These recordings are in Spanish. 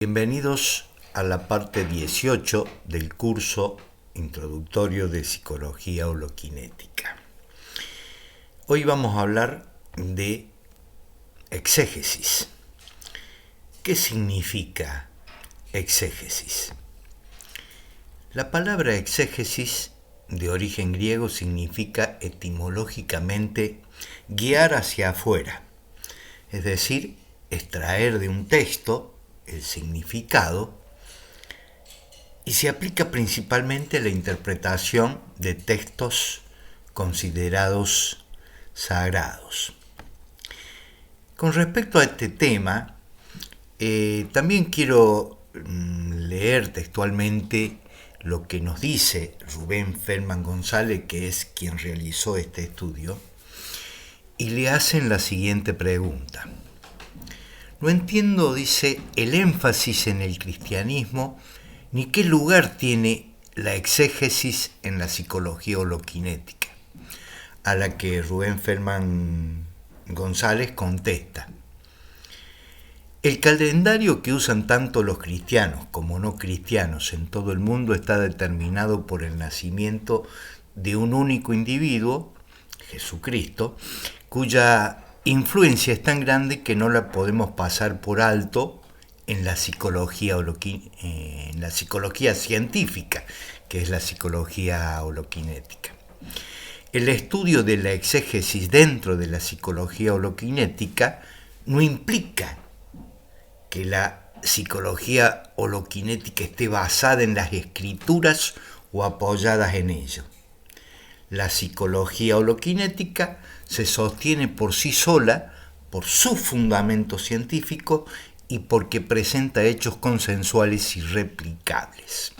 Bienvenidos a la parte 18 del curso introductorio de psicología holoquinética. Hoy vamos a hablar de exégesis. ¿Qué significa exégesis? La palabra exégesis, de origen griego, significa etimológicamente guiar hacia afuera, es decir, extraer de un texto el significado, y se aplica principalmente a la interpretación de textos considerados sagrados. Con respecto a este tema, también quiero leer textualmente lo que nos dice Rubén Feldman González, que es quien realizó este estudio, y le hacen la siguiente pregunta. No entiendo, dice, el énfasis en el cristianismo, ni qué lugar tiene la exégesis en la psicología holoquinética, a la que Rubén Feldman González contesta. El calendario que usan tanto los cristianos como no cristianos en todo el mundo está determinado por el nacimiento de un único individuo, Jesucristo, cuya influencia es tan grande que no la podemos pasar por alto en la psicología científica, que es la psicología holoquinética. El estudio de la exégesis dentro de la psicología holoquinética no implica que la psicología holoquinética esté basada en las escrituras o apoyadas en ello. La psicología holoquinética se sostiene por sí sola, por su fundamento científico y porque presenta hechos consensuales y replicables.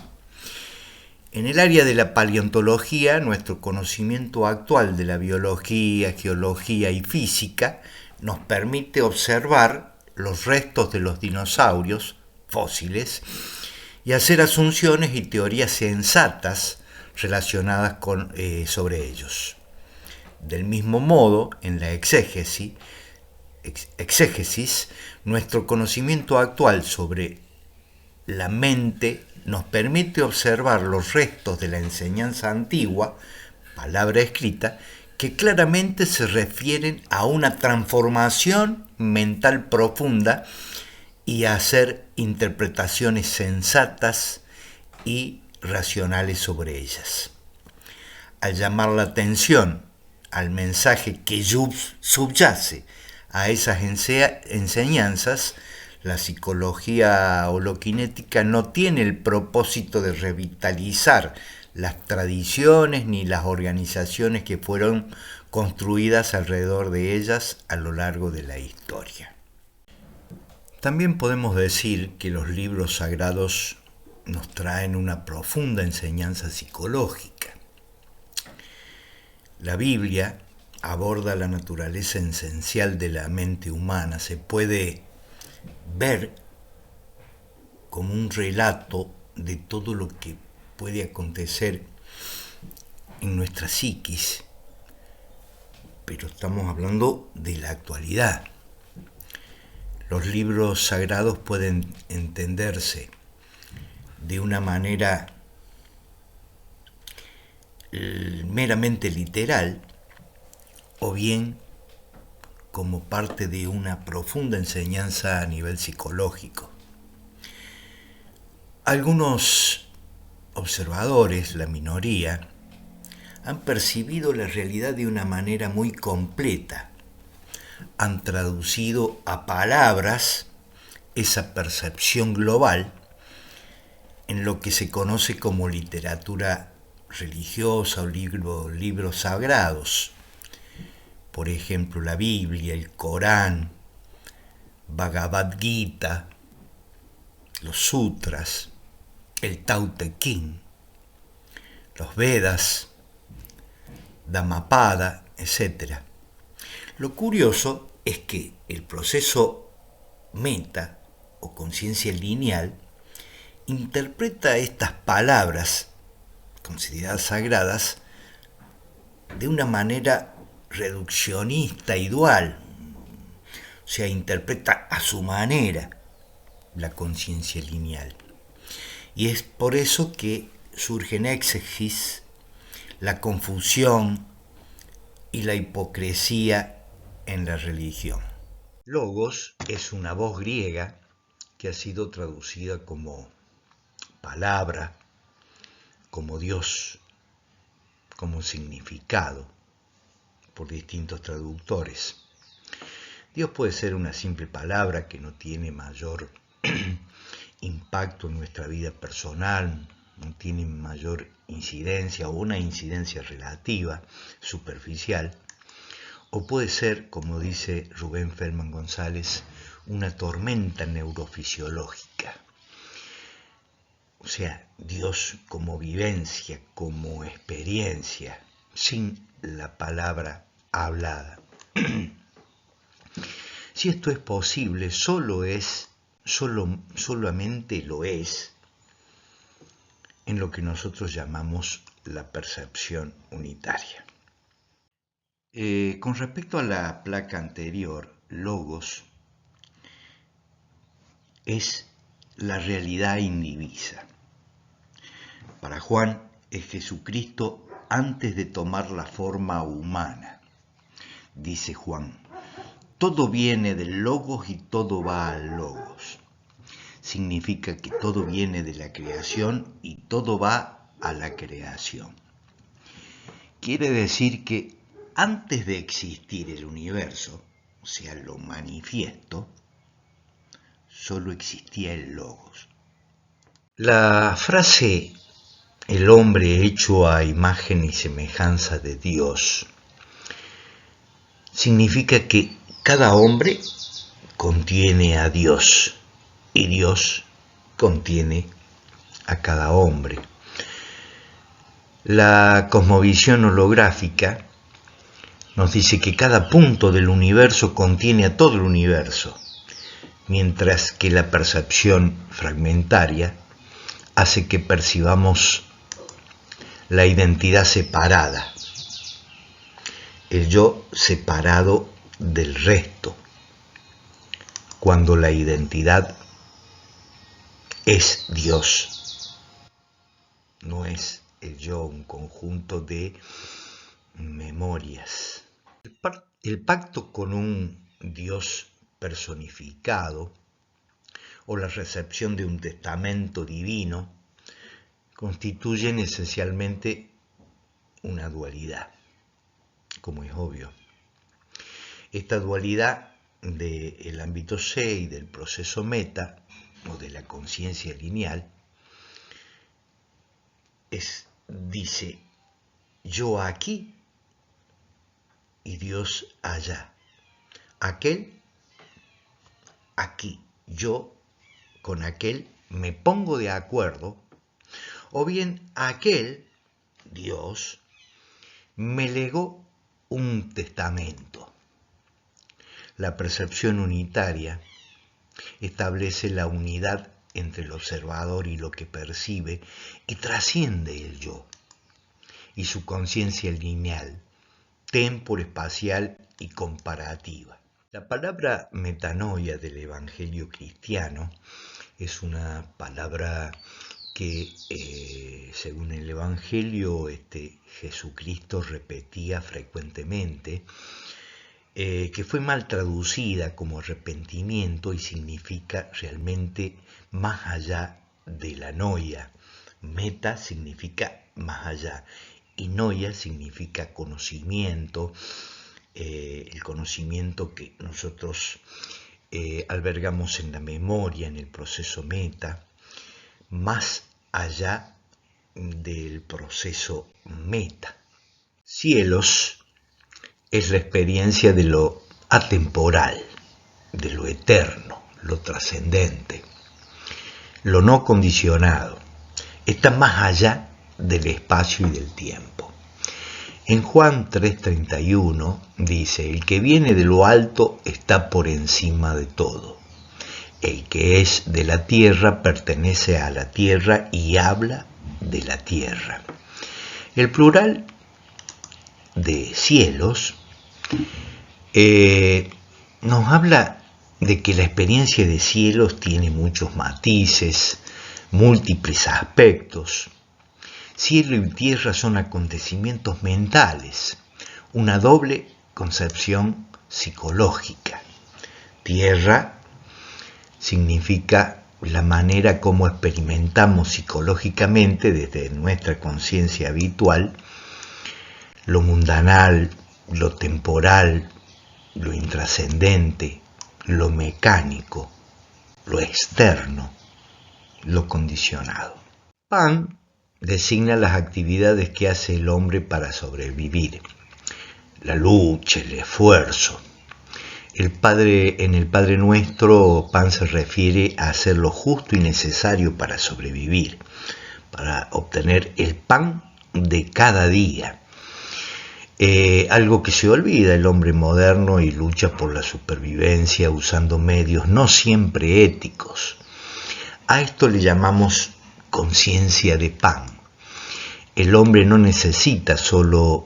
En el área de la paleontología, nuestro conocimiento actual de la biología, geología y física nos permite observar los restos de los dinosaurios fósiles y hacer asunciones y teorías sensatas relacionadas sobre ellos. Del mismo modo, en la exégesis, nuestro conocimiento actual sobre la mente nos permite observar los restos de la enseñanza antigua, palabra escrita, que claramente se refieren a una transformación mental profunda y a hacer interpretaciones sensatas y racionales sobre ellas. Al llamar la atención al mensaje que subyace a esas enseñanzas, la psicología holoquinética no tiene el propósito de revitalizar las tradiciones ni las organizaciones que fueron construidas alrededor de ellas a lo largo de la historia. También podemos decir que los libros sagrados nos traen una profunda enseñanza psicológica. La Biblia aborda la naturaleza esencial de la mente humana. Se puede ver como un relato de todo lo que puede acontecer en nuestra psiquis, pero estamos hablando de la actualidad. Los libros sagrados pueden entenderse de una manera meramente literal o bien como parte de una profunda enseñanza a nivel psicológico. Algunos observadores, la minoría, han percibido la realidad de una manera muy completa. Han traducido a palabras esa percepción global en lo que se conoce como literatura religiosa o libros sagrados. Por ejemplo, la Biblia, el Corán, Bhagavad Gita, los sutras, el Tao Te Ching, los Vedas, Dhammapada, etc. Lo curioso es que el proceso meta o conciencia lineal interpreta estas palabras consideradas sagradas de una manera reduccionista y dual, o sea, interpreta a su manera la conciencia lineal. Y es por eso que surge en exegesis la confusión y la hipocresía en la religión. Logos es una voz griega que ha sido traducida como palabra, como Dios, como significado por distintos traductores. Dios puede ser una simple palabra que no tiene mayor impacto en nuestra vida personal, no tiene mayor incidencia o una incidencia relativa, superficial, o puede ser, como dice Rubén Feldman González, una tormenta neurofisiológica. O sea, Dios como vivencia, como experiencia, sin la palabra hablada. Si esto es posible, solamente lo es en lo que nosotros llamamos la percepción unitaria. Con respecto a la placa anterior, logos es la realidad indivisa. Para Juan es Jesucristo antes de tomar la forma humana. Dice Juan, todo viene del logos y todo va al logos. Significa que todo viene de la creación y todo va a la creación. Quiere decir que antes de existir el universo, o sea, lo manifiesto, solo existía el logos. La frase el hombre hecho a imagen y semejanza de Dios significa que cada hombre contiene a Dios y Dios contiene a cada hombre. La cosmovisión holográfica nos dice que cada punto del universo contiene a todo el universo, mientras que la percepción fragmentaria hace que percibamos la identidad separada, el yo separado del resto, cuando la identidad es Dios, no es el yo un conjunto de memorias. El pacto con un Dios personificado o la recepción de un testamento divino constituyen esencialmente una dualidad, como es obvio. Esta dualidad del ámbito C y del proceso meta, o de la conciencia lineal, dice, yo aquí y Dios allá. Aquel, aquí. Yo con aquel me pongo de acuerdo, o bien aquel, Dios, me legó un testamento. La percepción unitaria establece la unidad entre el observador y lo que percibe y trasciende el yo y su conciencia lineal, temporoespacial y comparativa. La palabra metanoia del Evangelio cristiano es una palabra que, según el Evangelio, Jesucristo repetía frecuentemente, que fue mal traducida como arrepentimiento y significa realmente más allá de la noia. Meta significa más allá y noia significa conocimiento, el conocimiento que nosotros albergamos en la memoria, en el proceso meta, más allá del proceso meta. Cielos es la experiencia de lo atemporal, de lo eterno, lo trascendente, lo no condicionado. Está más allá del espacio y del tiempo. En Juan 3:31 dice, el que viene de lo alto está por encima de todo. El que es de la tierra pertenece a la tierra y habla de la tierra. El plural de cielos nos habla de que la experiencia de cielos tiene muchos matices, múltiples aspectos. Cielo y tierra son acontecimientos mentales, una doble concepción psicológica. Tierra significa la manera como experimentamos psicológicamente desde nuestra conciencia habitual lo mundanal, lo temporal, lo intrascendente, lo mecánico, lo externo, lo condicionado. Pan designa las actividades que hace el hombre para sobrevivir, la lucha, el esfuerzo. En el Padre Nuestro, pan se refiere a hacer lo justo y necesario para sobrevivir, para obtener el pan de cada día. Algo que se olvida el hombre moderno y lucha por la supervivencia usando medios no siempre éticos. A esto le llamamos conciencia de pan. El hombre no necesita solo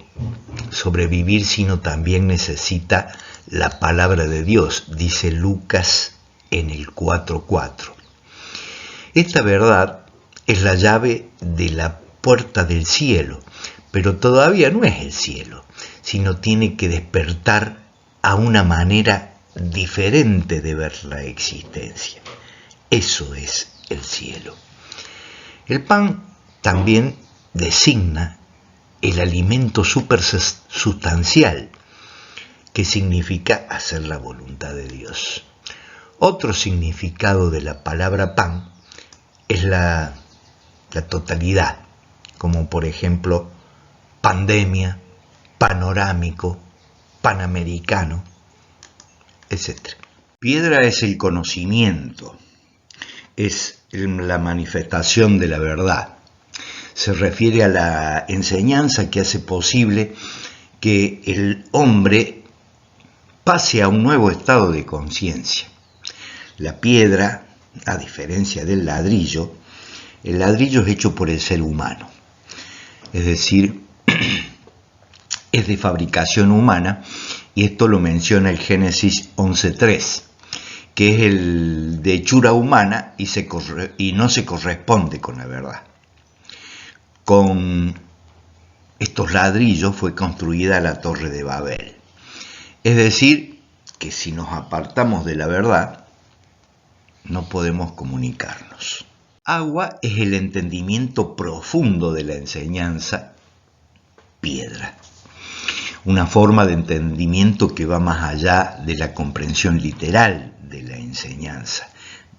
sobrevivir, sino también necesita la palabra de Dios, dice Lucas en el 4:4. Esta verdad es la llave de la puerta del cielo, pero todavía no es el cielo, sino tiene que despertar a una manera diferente de ver la existencia. Eso es el cielo. El pan también designa el alimento supersustancial, que significa hacer la voluntad de Dios. Otro significado de la palabra pan es la totalidad, como por ejemplo pandemia, panorámico, panamericano, etc. Piedra es el conocimiento, es la manifestación de la verdad. Se refiere a la enseñanza que hace posible que el hombre pase a un nuevo estado de conciencia. La piedra, a diferencia del ladrillo, el ladrillo es hecho por el ser humano, es decir, es de fabricación humana, y esto lo menciona el Génesis 11:3, que es el de hechura humana y no se corresponde con la verdad. Con estos ladrillos fue construida la Torre de Babel. Es decir, que si nos apartamos de la verdad, no podemos comunicarnos. Agua es el entendimiento profundo de la enseñanza, piedra. Una forma de entendimiento que va más allá de la comprensión literal de la enseñanza,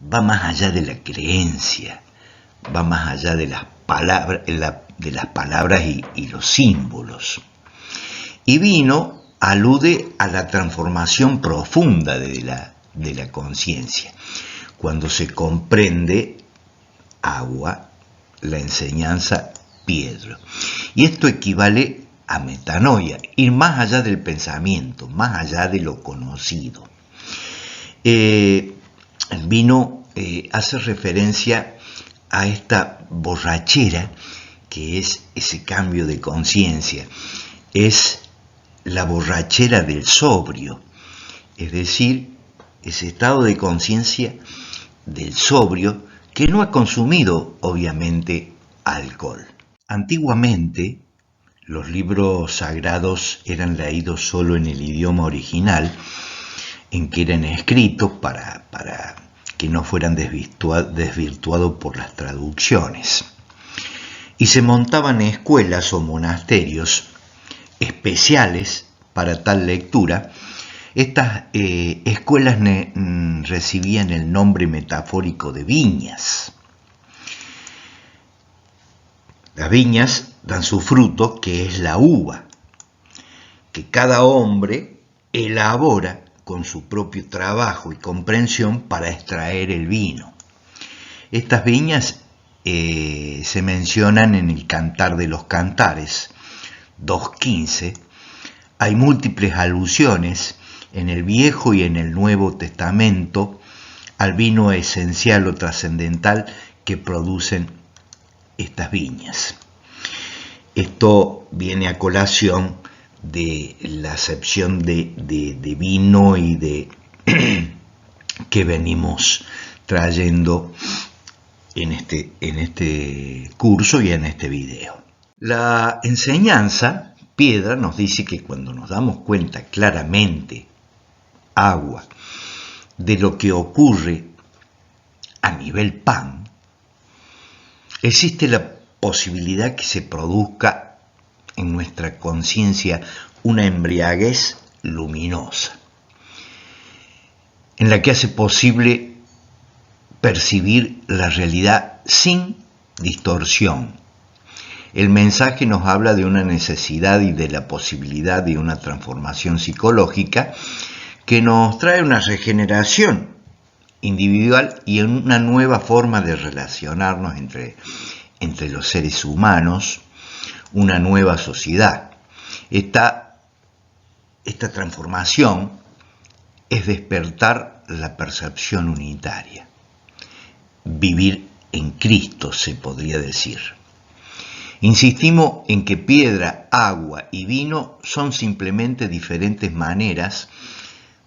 va más allá de la creencia, va más allá de las palabras y los símbolos. Y vino alude a la transformación profunda de la conciencia, cuando se comprende agua, la enseñanza piedra. Y esto equivale a metanoia, ir más allá del pensamiento, más allá de lo conocido. El vino hace referencia a esta borrachera que es ese cambio de conciencia, es la borrachera del sobrio, es decir, ese estado de conciencia del sobrio que no ha consumido, obviamente, alcohol. Antiguamente, los libros sagrados eran leídos solo en el idioma original en que eran escritos para que no fueran desvirtuados por las traducciones. Y se montaban escuelas o monasterios especiales para tal lectura. Estas escuelas recibían el nombre metafórico de viñas. Las viñas dan su fruto, que es la uva, que cada hombre elabora con su propio trabajo y comprensión para extraer el vino. Estas viñas se mencionan en el Cantar de los Cantares 2.15. Hay múltiples alusiones en el Viejo y en el Nuevo Testamento al vino esencial o trascendental que producen estas viñas. Esto viene a colación de la acepción de vino y de que venimos trayendo en este curso y en este video. La enseñanza, Piedra, nos dice que cuando nos damos cuenta claramente, agua, de lo que ocurre a nivel pan, existe la posibilidad que se produzca en nuestra conciencia una embriaguez luminosa, en la que hace posible percibir la realidad sin distorsión. El mensaje nos habla de una necesidad y de la posibilidad de una transformación psicológica que nos trae una regeneración individual y una nueva forma de relacionarnos entre los seres humanos, una nueva sociedad. Esta transformación es despertar la percepción unitaria, vivir en Cristo, se podría decir. Insistimos en que piedra, agua y vino son simplemente diferentes maneras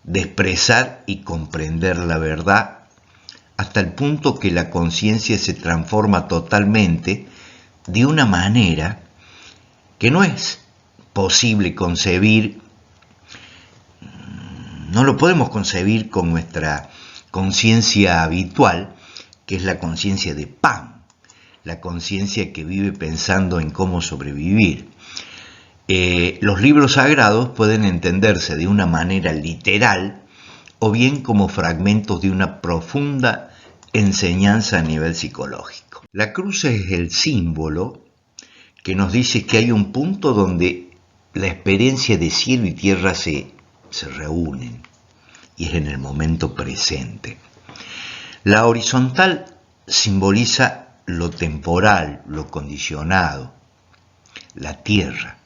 de expresar y comprender la verdad, hasta el punto que la conciencia se transforma totalmente de una manera que no es posible concebir, no lo podemos concebir con nuestra conciencia habitual, que es la conciencia de pan, la conciencia que vive pensando en cómo sobrevivir. Los libros sagrados pueden entenderse de una manera literal o bien como fragmentos de una profunda enseñanza a nivel psicológico. La cruz es el símbolo que nos dice que hay un punto donde la experiencia de cielo y tierra se reúnen, y es en el momento presente. La horizontal simboliza lo temporal, lo condicionado, la tierra,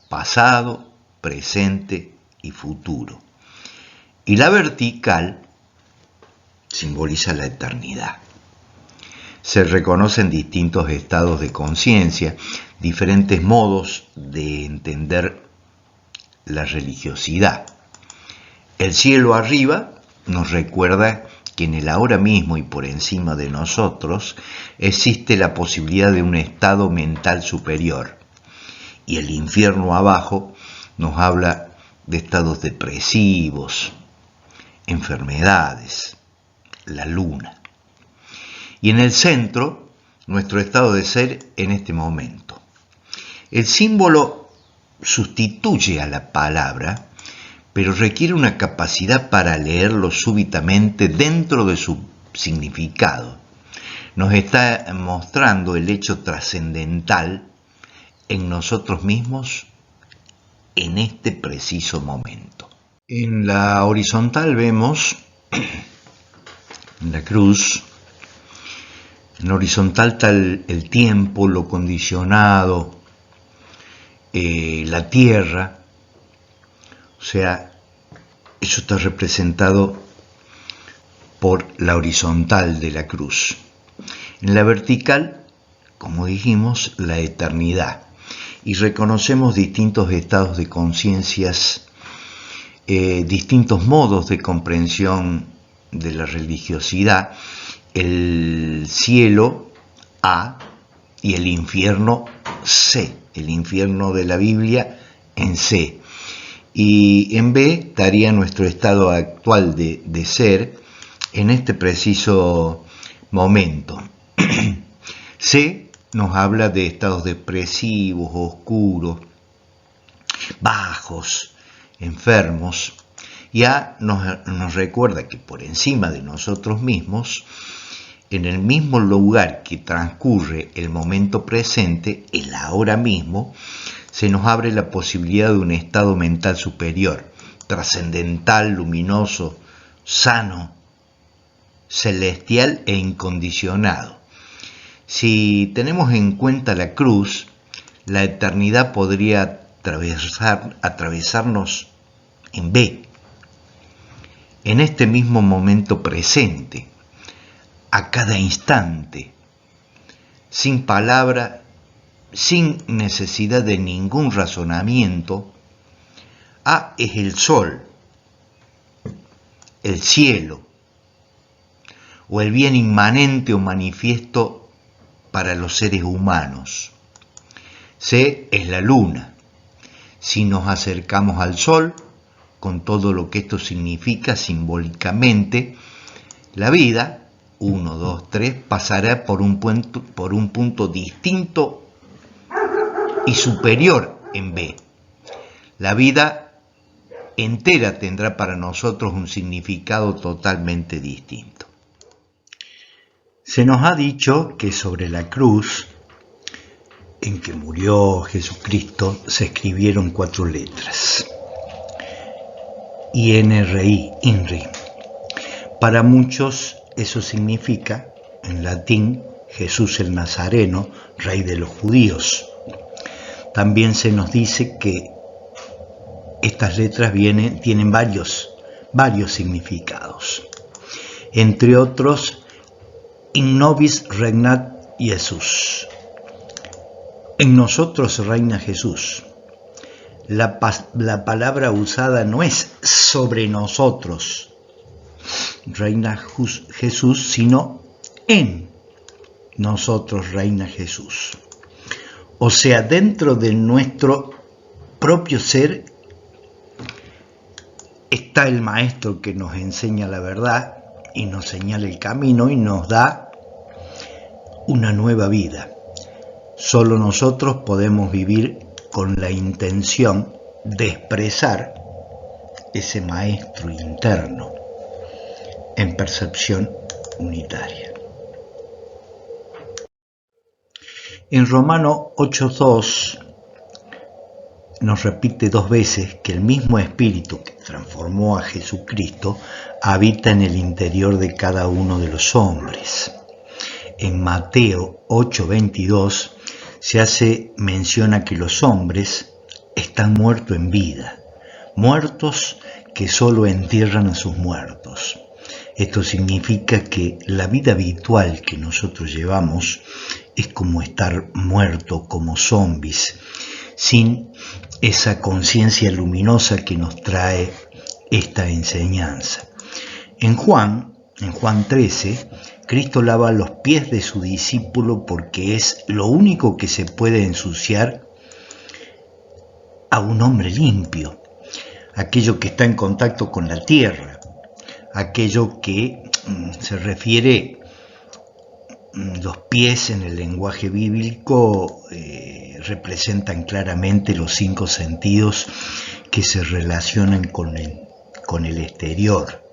pasado, presente y futuro. Y la vertical simboliza la eternidad. Se reconocen distintos estados de conciencia, diferentes modos de entender la religiosidad. El cielo arriba nos recuerda que en el ahora mismo y por encima de nosotros existe la posibilidad de un estado mental superior. Y el infierno abajo nos habla de estados depresivos, enfermedades, la luna. Y en el centro, nuestro estado de ser en este momento. El símbolo sustituye a la palabra, pero requiere una capacidad para leerlo súbitamente dentro de su significado. Nos está mostrando el hecho trascendental en nosotros mismos en este preciso momento. En la horizontal vemos en la cruz, en la horizontal está el tiempo, lo condicionado, la tierra, o sea, eso está representado por la horizontal de la cruz. En la vertical, como dijimos, la eternidad. Y reconocemos distintos estados de conciencias, distintos modos de comprensión de la religiosidad, el cielo A y el infierno C, el infierno de la Biblia en C. Y en B estaría nuestro estado actual de ser en este preciso momento. C nos habla de estados depresivos, oscuros, bajos, enfermos. Y A nos recuerda que por encima de nosotros mismos, en el mismo lugar que transcurre el momento presente, el ahora mismo, se nos abre la posibilidad de un estado mental superior, trascendental, luminoso, sano, celestial e incondicionado. Si tenemos en cuenta la cruz, la eternidad podría atravesarnos en B, en este mismo momento presente, a cada instante, sin palabra, sin necesidad de ningún razonamiento. A es el sol, el cielo, o el bien inmanente o manifiesto para los seres humanos. C es la luna. Si nos acercamos al sol, con todo lo que esto significa simbólicamente, la vida, 1, 2, 3, pasará por un punto distinto y superior en B. La vida entera tendrá para nosotros un significado totalmente distinto. Se nos ha dicho que sobre la cruz en que murió Jesucristo se escribieron 4 letras. INRI, INRI. Para muchos eso significa, en latín, Jesús el Nazareno, Rey de los Judíos. También se nos dice que estas letras tienen varios significados. Entre otros, In nobis regnat Jesús. En nosotros reina Jesús. La palabra usada no es sobre nosotros, reina Jesús, sino en nosotros reina Jesús. O sea, dentro de nuestro propio ser está el Maestro que nos enseña la verdad y nos señala el camino y nos da una nueva vida. Solo nosotros podemos vivir con la intención de expresar ese Maestro interno en percepción unitaria. En Romano 8:2 nos repite 2 veces que el mismo Espíritu que transformó a Jesucristo habita en el interior de cada uno de los hombres. En Mateo 8:22 se hace mención a que los hombres están muertos en vida, muertos que solo entierran a sus muertos. Esto significa que la vida habitual que nosotros llevamos es como estar muerto, como zombies, sin esa conciencia luminosa que nos trae esta enseñanza. En Juan 13, Cristo lava los pies de su discípulo porque es lo único que se puede ensuciar a un hombre limpio, aquello que está en contacto con la tierra, aquello que se refiere, los pies en el lenguaje bíblico representan claramente los 5 sentidos que se relacionan con el exterior,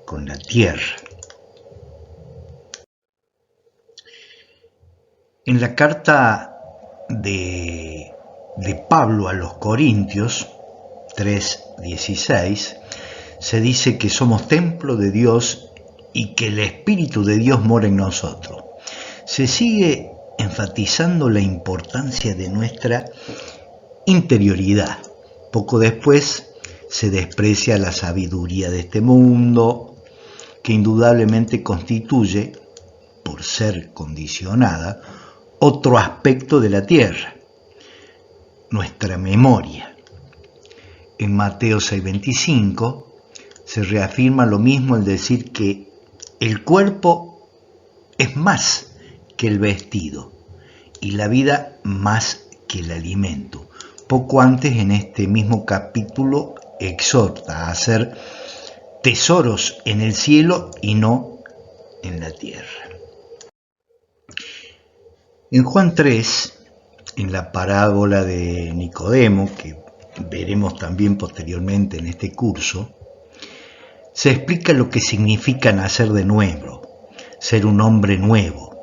con la tierra. En la carta de Pablo a los Corintios 3:16 se dice que somos templo de Dios y que el Espíritu de Dios mora en nosotros. Se sigue enfatizando la importancia de nuestra interioridad. Poco después se desprecia la sabiduría de este mundo, que indudablemente constituye, por ser condicionada, otro aspecto de la tierra, nuestra memoria. En Mateo 6:25 se reafirma lo mismo al decir que el cuerpo es más que el vestido y la vida más que el alimento. Poco antes, en este mismo capítulo, exhorta a hacer tesoros en el cielo y no en la tierra. En Juan 3, en la parábola de Nicodemo, que veremos también posteriormente en este curso, se explica lo que significa nacer de nuevo, ser un hombre nuevo,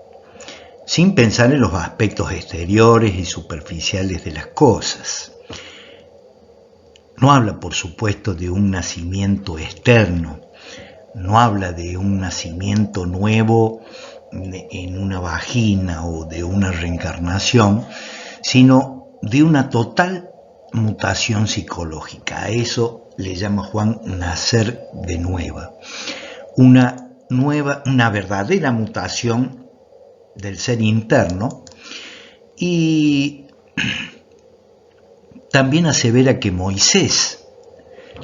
sin pensar en los aspectos exteriores y superficiales de las cosas. No habla, por supuesto, de un nacimiento externo, no habla de un nacimiento nuevo en una vagina o de una reencarnación, sino de una total mutación psicológica. A eso le llama Juan nacer de nueva. Una verdadera mutación del ser interno. Y también asevera que Moisés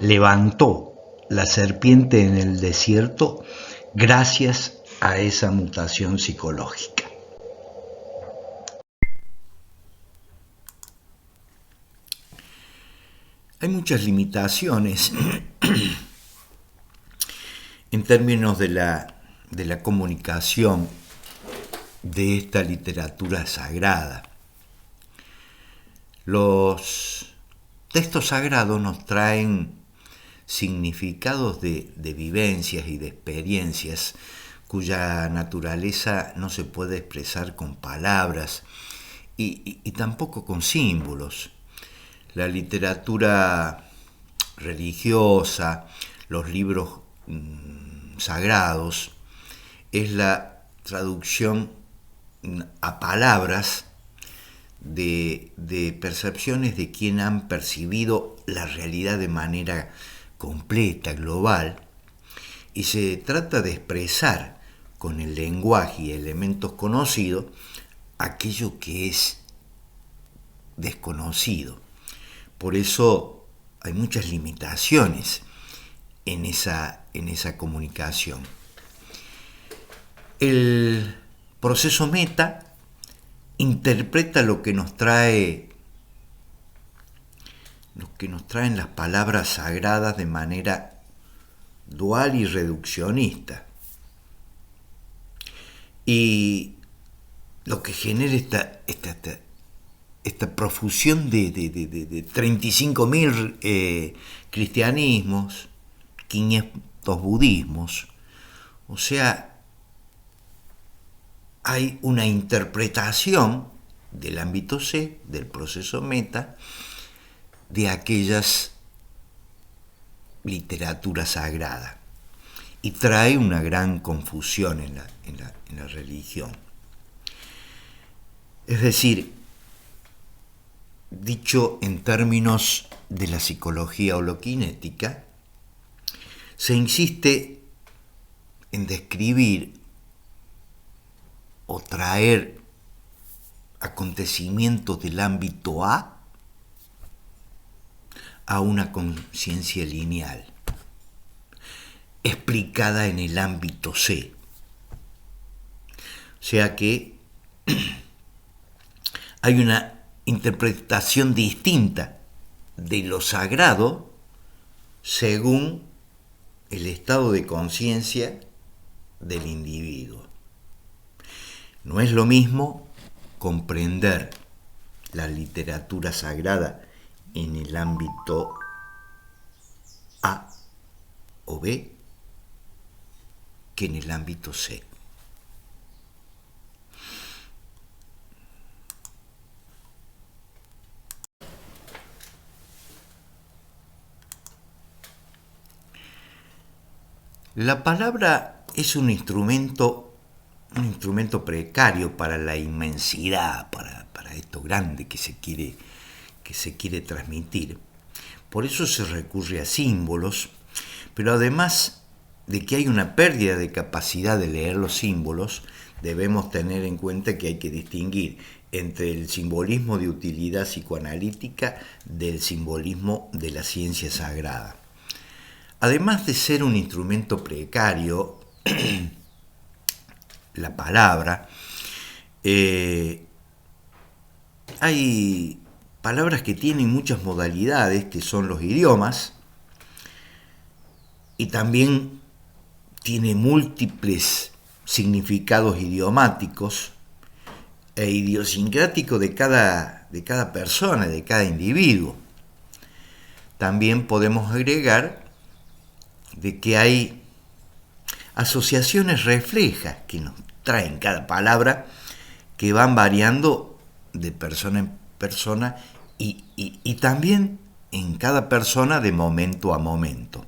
levantó la serpiente en el desierto gracias a esa mutación psicológica. Hay muchas limitaciones en términos de la comunicación de esta literatura sagrada. Los textos sagrados nos traen significados de vivencias y de experiencias cuya naturaleza no se puede expresar con palabras y tampoco con símbolos. La literatura religiosa, los libros sagrados, es la traducción a palabras de percepciones de quien han percibido la realidad de manera completa, global, y se trata de expresar con el lenguaje y elementos conocidos aquello que es desconocido. Por eso hay muchas limitaciones en esa comunicación. El proceso meta interpreta lo que nos traen las palabras sagradas de manera dual y reduccionista. Y lo que genera esta profusión de 35.000 cristianismos, 500 budismos, o sea, hay una interpretación del ámbito C, del proceso meta, de aquellas literatura sagrada, y trae una gran confusión en la religión. Es decir, dicho en términos de la psicología holoquinética, se insiste en describir o traer acontecimientos del ámbito A una conciencia lineal, explicada en el ámbito C. O sea que hay una interpretación distinta de lo sagrado según el estado de conciencia del individuo. No es lo mismo comprender la literatura sagrada en el ámbito A o B que en el ámbito C. La palabra es un instrumento precario para la inmensidad, para esto grande que se quiere transmitir. Por eso se recurre a símbolos, pero además de que hay una pérdida de capacidad de leer los símbolos, debemos tener en cuenta que hay que distinguir entre el simbolismo de utilidad psicoanalítica del simbolismo de la ciencia sagrada. Además de ser un instrumento precario, la palabra, hay palabras que tienen muchas modalidades, que son los idiomas, y también tiene múltiples significados idiomáticos e idiosincráticos de cada persona, de cada individuo. También podemos agregar de que hay asociaciones reflejas que nos traen cada palabra, que van variando de persona en persona y también en cada persona de momento a momento.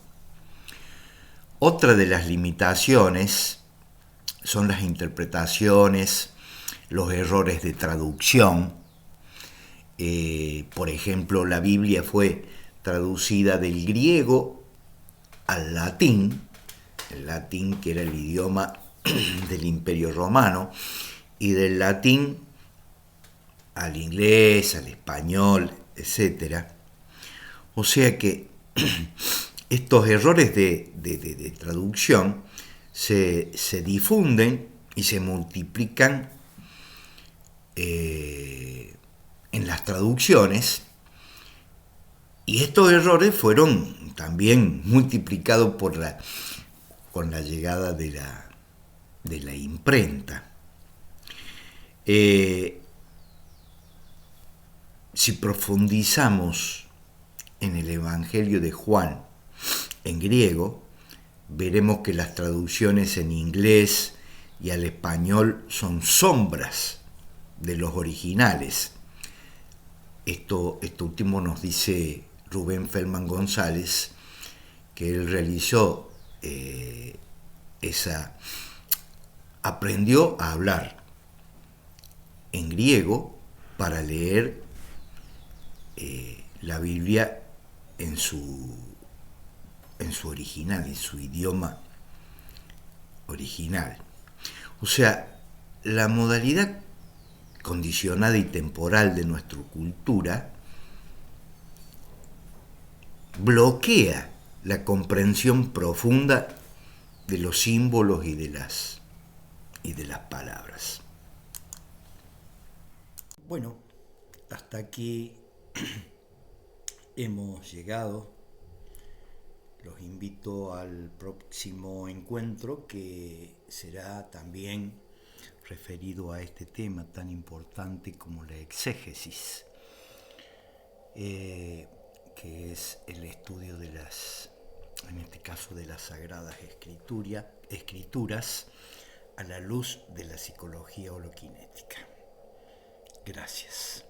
Otra de las limitaciones son las interpretaciones, los errores de traducción. Por ejemplo, la Biblia fue traducida del griego al latín, el latín que era el idioma del Imperio Romano, y del latín al inglés, al español, etc. O sea que estos errores de traducción se difunden y se multiplican en las traducciones, y estos errores fueron también multiplicados con la llegada de la imprenta. Si profundizamos en el Evangelio de Juan en griego, veremos que las traducciones en inglés y al español son sombras de los originales. Esto último nos dice Rubén Feldman González, que él realizó aprendió a hablar en griego para leer la Biblia en su original, en su idioma original. O sea, la modalidad condicionada y temporal de nuestra cultura bloquea la comprensión profunda de los símbolos y de las palabras. Bueno, hasta aquí hemos llegado. Los invito al próximo encuentro, que será también referido a este tema tan importante como la exégesis, que es el estudio en este caso de las Sagradas Escrituras a la luz de la psicología holoquinética. Gracias.